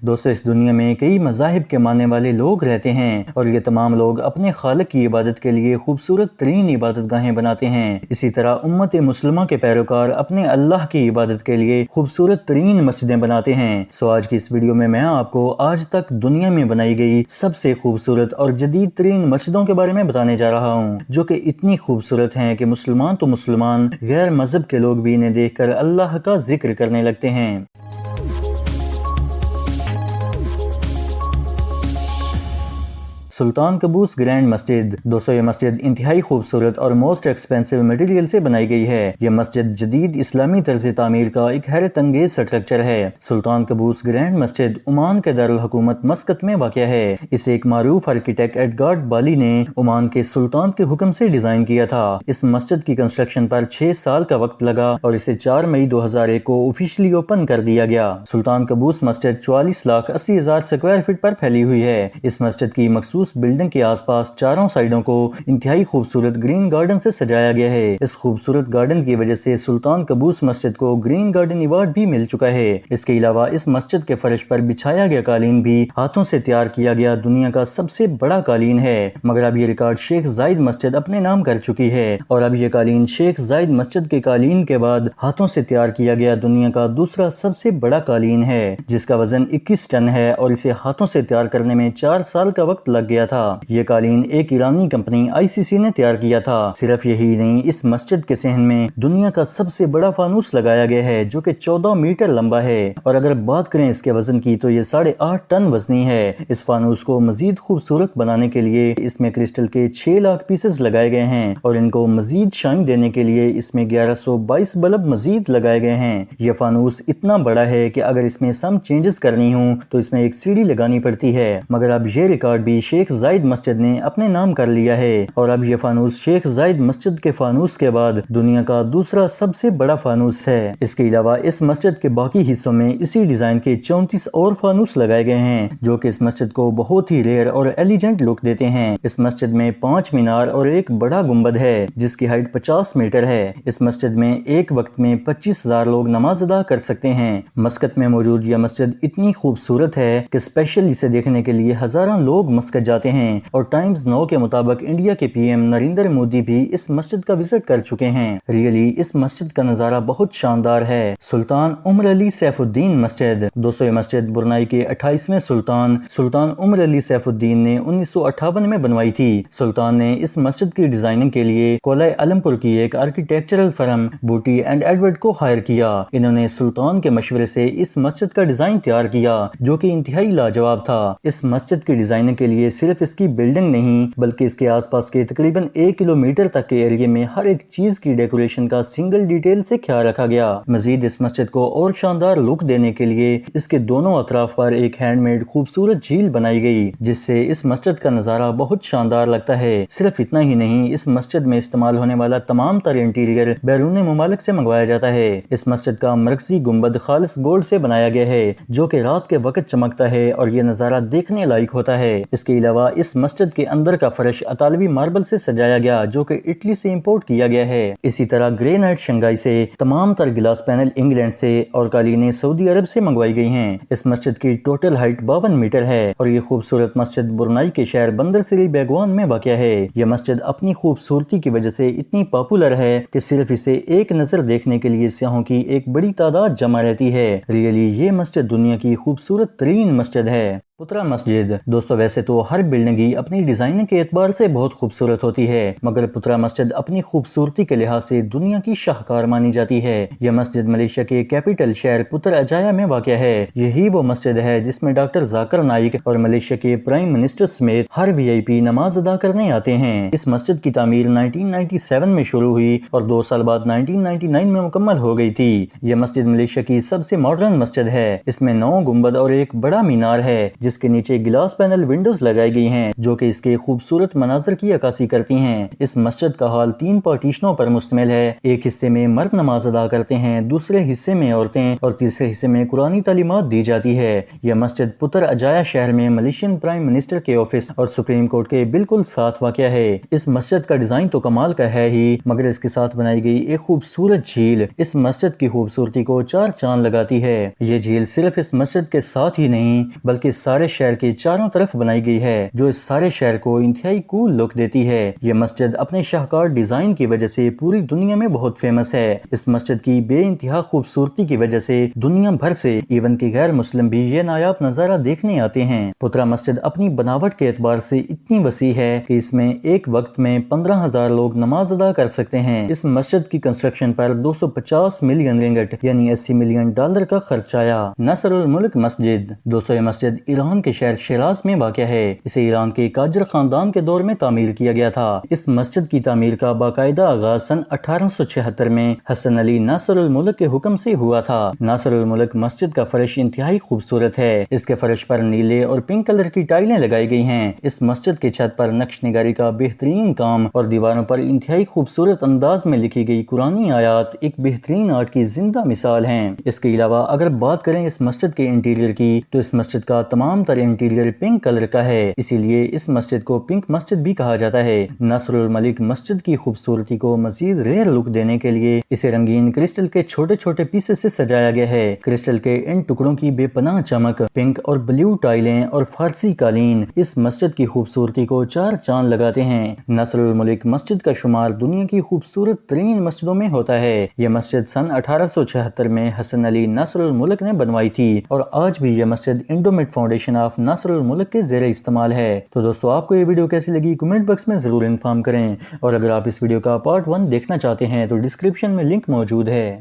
دوستو اس دنیا میں کئی مذاہب کے ماننے والے لوگ رہتے ہیں اور یہ تمام لوگ اپنے خالق کی عبادت کے لیے خوبصورت ترین عبادت گاہیں بناتے ہیں۔ اسی طرح امت مسلمہ کے پیروکار اپنے اللہ کی عبادت کے لیے خوبصورت ترین مسجدیں بناتے ہیں۔ آج کی اس ویڈیو میں آپ کو آج تک دنیا میں بنائی گئی سب سے خوبصورت اور جدید ترین مسجدوں کے بارے میں بتانے جا رہا ہوں، جو کہ اتنی خوبصورت ہیں کہ مسلمان تو مسلمان، غیر مذہب کے لوگ بھی انہیں دیکھ کر اللہ کا ذکر کرنے لگتے ہیں۔ سلطان قبوس گرینڈ مسجد۔ دوستو یہ مسجد انتہائی خوبصورت اور موسٹ ایکسپینسو مٹیریل سے بنائی گئی ہے۔ یہ مسجد جدید اسلامی طرز تعمیر کا ایک حیرت انگیز سٹرکچر ہے۔ سلطان قبوس گرینڈ مسجد عمان کے دارالحکومت مسقط میں واقع ہے۔ اسے ایک معروف آرکیٹیکٹ ایڈگارڈ بالی نے عمان کے سلطان کے حکم سے ڈیزائن کیا تھا۔ اس مسجد کی کنسٹرکشن پر 6 سال کا وقت لگا اور اسے 4 مئی 2001 کو آفیشلی اوپن کر دیا گیا۔ سلطان قبوس مسجد 44,80,000 اسکوائر فٹ پر پھیلی ہوئی ہے۔ اس مسجد کی مخصوص بلڈنگ کے آس پاس چاروں سائیڈوں کو انتہائی خوبصورت گرین گارڈن سے سجایا گیا ہے۔ اس خوبصورت گارڈن کی وجہ سے سلطان قبوس مسجد کو گرین گارڈن ایوارڈ بھی مل چکا ہے۔ اس کے علاوہ اس مسجد کے فرش پر بچھایا گیا قالین بھی ہاتھوں سے تیار کیا گیا دنیا کا سب سے بڑا قالین ہے، مگر اب یہ ریکارڈ شیخ زاید مسجد اپنے نام کر چکی ہے اور اب یہ قالین شیخ زاید مسجد کے قالین کے بعد ہاتھوں سے تیار کیا گیا دنیا کا دوسرا سب سے بڑا قالین ہے، جس کا وزن 21 ٹن ہے اور اسے ہاتھوں سے تیار کرنے میں 4 سال کا وقت لگ گیا تھا۔ یہ قالین ایک ایرانی کمپنی ICC نے تیار کیا تھا۔ صرف یہی نہیں، اس مسجد کے صحن میں دنیا کا سب سے بڑا فانوس لگایا گیا ہے جو کہ 14 میٹر لمبا ہے، اور اگر بات کریں اس کے وزن کی تو یہ 8.5 ٹن وزنی ہے۔ اس فانوس کو مزید خوبصورت بنانے کے لیے اس میں کرسٹل کے 6 لاکھ پیسز لگائے گئے ہیں اور ان کو مزید شائن دینے کے لیے اس میں 1122 بلب مزید لگائے گئے ہیں۔ یہ فانوس اتنا بڑا ہے کہ اگر اس میں سم چینجز کرنی ہوں تو اس میں ایک سیڑھی لگانی پڑتی ہے، مگر اب یہ ریکارڈ بھی شیخ زاید مسجد نے اپنے نام کر لیا ہے اور اب یہ فانوس شیخ زاید مسجد کے فانوس کے بعد دنیا کا دوسرا سب سے بڑا فانوس ہے۔ اس کے علاوہ اس مسجد کے باقی حصوں میں اسی ڈیزائن کے 34 اور فانوس لگائے گئے ہیں جو کہ اس مسجد کو بہت ہی ریئر اور ایلیجنٹ لک دیتے ہیں۔ اس مسجد میں 5 مینار اور ایک بڑا گنبد ہے جس کی ہائٹ 50 میٹر ہے۔ اس مسجد میں ایک وقت میں 25,000 لوگ نماز ادا کر سکتے ہیں۔ مسقط میں موجود یہ مسجد اتنی خوبصورت ہے کہ اسپیشل اسے دیکھنے کے لیے ہزاروں لوگ مسقط جاتے ہیں، اور ٹائمز نو کے مطابق انڈیا کے PM نریندر مودی بھی اس مسجد کا وزٹ کر چکے ہیں۔ ریئلی اس مسجد کا نظارہ بہت شاندار ہے۔ سلطان عمر علی سیف الدین مسجد۔ دوستو یہ مسجد برنائی کے 28ویں سلطان عمر علی سیف الدین نے 1958 میں بنوائی تھی۔ سلطان نے اس مسجد کی ڈیزائننگ کے لیے کولائے علمپور کی ایک آرکیٹیکچرل فرم بوٹی اینڈ ایڈورڈ کو ہائر کیا۔ انہوں نے سلطان کے مشورے سے اس مسجد کا ڈیزائن تیار کیا جو کہ انتہائی لاجواب تھا۔ اس مسجد کی ڈیزائننگ کے لیے صرف اس کی بلڈنگ نہیں بلکہ اس کے آس پاس کے تقریباً 1 کلومیٹر تک کے ایریے میں ہر ایک چیز کی ڈیکوریشن کا سنگل ڈیٹیل سے خیال رکھا گیا۔ مزید اس مسجد کو اور شاندار لک دینے کے لیے اس کے دونوں اطراف پر ایک ہینڈ میڈ خوبصورت جھیل بنائی گئی جس سے اس مسجد کا نظارہ بہت شاندار لگتا ہے۔ صرف اتنا ہی نہیں، اس مسجد میں استعمال ہونے والا تمام تر انٹیریئر بیرون ممالک سے منگوایا جاتا ہے۔ اس مسجد کا مرکزی گنبد خالص گولڈ سے بنایا گیا ہے جو کہ رات کے وقت چمکتا ہے اور یہ نظارہ دیکھنے لائق ہوتا ہے۔ اس کے علاوہ اس مسجد کے اندر کا فرش اطالوی ماربل سے سجایا گیا جو کہ اٹلی سے امپورٹ کیا گیا ہے۔ اسی طرح گرینائٹ شنگھائی سے، تمام تر گلاس پینل انگلینڈ سے اور قالینیں سعودی عرب سے منگوائی گئی ہیں۔ اس مسجد کی ٹوٹل ہائٹ 52 میٹر ہے اور یہ خوبصورت مسجد برنائی کے شہر بندر سری بیگوان میں واقع ہے۔ یہ مسجد اپنی خوبصورتی کی وجہ سے اتنی پاپولر ہے کہ صرف اسے ایک نظر دیکھنے کے لیے سیاحوں کی ایک بڑی تعداد جمع رہتی ہے۔ ریئلی یہ مسجد دنیا کی خوبصورت ترین مسجد ہے۔ پترا مسجد۔ دوستو ویسے تو ہر بلڈنگ ہی اپنی ڈیزائننگ کے اعتبار سے بہت خوبصورت ہوتی ہے، مگر پترا مسجد اپنی خوبصورتی کے لحاظ سے دنیا کی شاہکار مانی جاتی ہے۔ یہ مسجد ملیشیا کے کیپٹل شہر پتر اجایا میں واقع ہے۔ یہی وہ مسجد ہے جس میں ڈاکٹر ذاکر نائک اور ملیشیا کے پرائم منسٹر سمیت ہر VIP نماز ادا کرنے آتے ہیں۔ اس مسجد کی تعمیر 1997 میں شروع ہوئی اور 2 سال بعد 1999 میں مکمل ہو گئی تھی۔ یہ مسجد ملیشیا کی سب سے ماڈرن مسجد ہے۔ اس میں 9 گنبد اور ایک بڑا مینار ہے جس کے نیچے گلاس پینل ونڈوز لگائی گئی ہیں جو کہ اس کے خوبصورت مناظر کی عکاسی کرتی ہیں۔ اس مسجد کا حال 3 پارٹیشنوں پر مشتمل ہے۔ ایک حصے میں مرد نماز ادا کرتے ہیں، دوسرے حصے میں عورتیں اور تیسرے حصے میں قرآنی تعلیمات دی جاتی ہے۔ یہ مسجد پتر اجایا شہر میں ملیشین پرائم منسٹر کے آفس اور سپریم کورٹ کے بالکل ساتھ واقع ہے۔ اس مسجد کا ڈیزائن تو کمال کا ہے ہی، مگر اس کے ساتھ بنائی گئی ایک خوبصورت جھیل اس مسجد کی خوبصورتی کو 4 چاند لگاتی ہے۔ یہ جھیل صرف اس مسجد کے ساتھ ہی نہیں بلکہ سارے شہر کے چاروں طرف بنائی گئی ہے جو اس سارے شہر کو انتہائی کول لک دیتی ہے۔ یہ مسجد اپنے شاہکار ڈیزائن کی وجہ سے پوری دنیا میں بہت فیمس ہے۔ اس مسجد کی بے انتہا خوبصورتی کی وجہ سے دنیا بھر سے ایون کہ غیر مسلم بھی یہ نایاب نظارہ دیکھنے آتے ہیں۔ پترا مسجد اپنی بناوٹ کے اعتبار سے اتنی وسیع ہے کہ اس میں ایک وقت میں 15,000 لوگ نماز ادا کر سکتے ہیں۔ اس مسجد کی کنسٹرکشن پر 250 ملین رنگٹ یعنی $80 ملین کا خرچ آیا۔ نصر الملک مسجد یہ مسجد ایران کے شہر شیراز میں واقع ہے۔ اسے ایران کے قاجر خاندان کے دور میں تعمیر کیا گیا تھا۔ اس مسجد کی تعمیر کا باقاعدہ آغاز سن 1876 میں حسن علی ناصر الملک کے حکم سے ہوا تھا۔ ناصر الملک مسجد کا فرش انتہائی خوبصورت ہے۔ اس کے فرش پر نیلے اور پنک کلر کی ٹائلیں لگائی گئی ہیں۔ اس مسجد کی چھت پر نقش نگاری کا بہترین کام اور دیواروں پر انتہائی خوبصورت انداز میں لکھی گئی قرآنی آیات ایک بہترین آرٹ کی زندہ مثال ہیں۔ اس کے علاوہ اگر بات کریں اس مسجد کے انٹیریئر کی تو اس مسجد کا تمام تر انٹیریئر پنک کلر کا ہے، اسی لیے اس مسجد کو پنک مسجد بھی کہا جاتا ہے۔ ناصر الملک مسجد کی خوبصورتی کو مزید ریئر لک دینے کے لیے اسے رنگین کرسٹل کے چھوٹے چھوٹے پیسز سے سجایا گیا ہے۔ کرسٹل کے ان ٹکڑوں کی بے پناہ چمک، پنک اور بلیو ٹائلیں اور فارسی قالین اس مسجد کی خوبصورتی کو 4 چاند لگاتے ہیں۔ ناصر الملک مسجد کا شمار دنیا کی خوبصورت ترین مسجدوں میں ہوتا ہے۔ یہ مسجد سن 1876 میں حسن علی ناصر الملک نے بنوائی تھی اور آج بھی یہ مسجد انڈومٹ فاؤنڈیشن آف ناصر الملک کے زیر استعمال ہے۔ تو دوستو آپ کو یہ ویڈیو کیسی لگی کمنٹ باکس میں ضرور انفارم کریں، اور اگر آپ اس ویڈیو کا پارٹ 1 دیکھنا چاہتے ہیں تو ڈسکرپشن میں لنک موجود ہے۔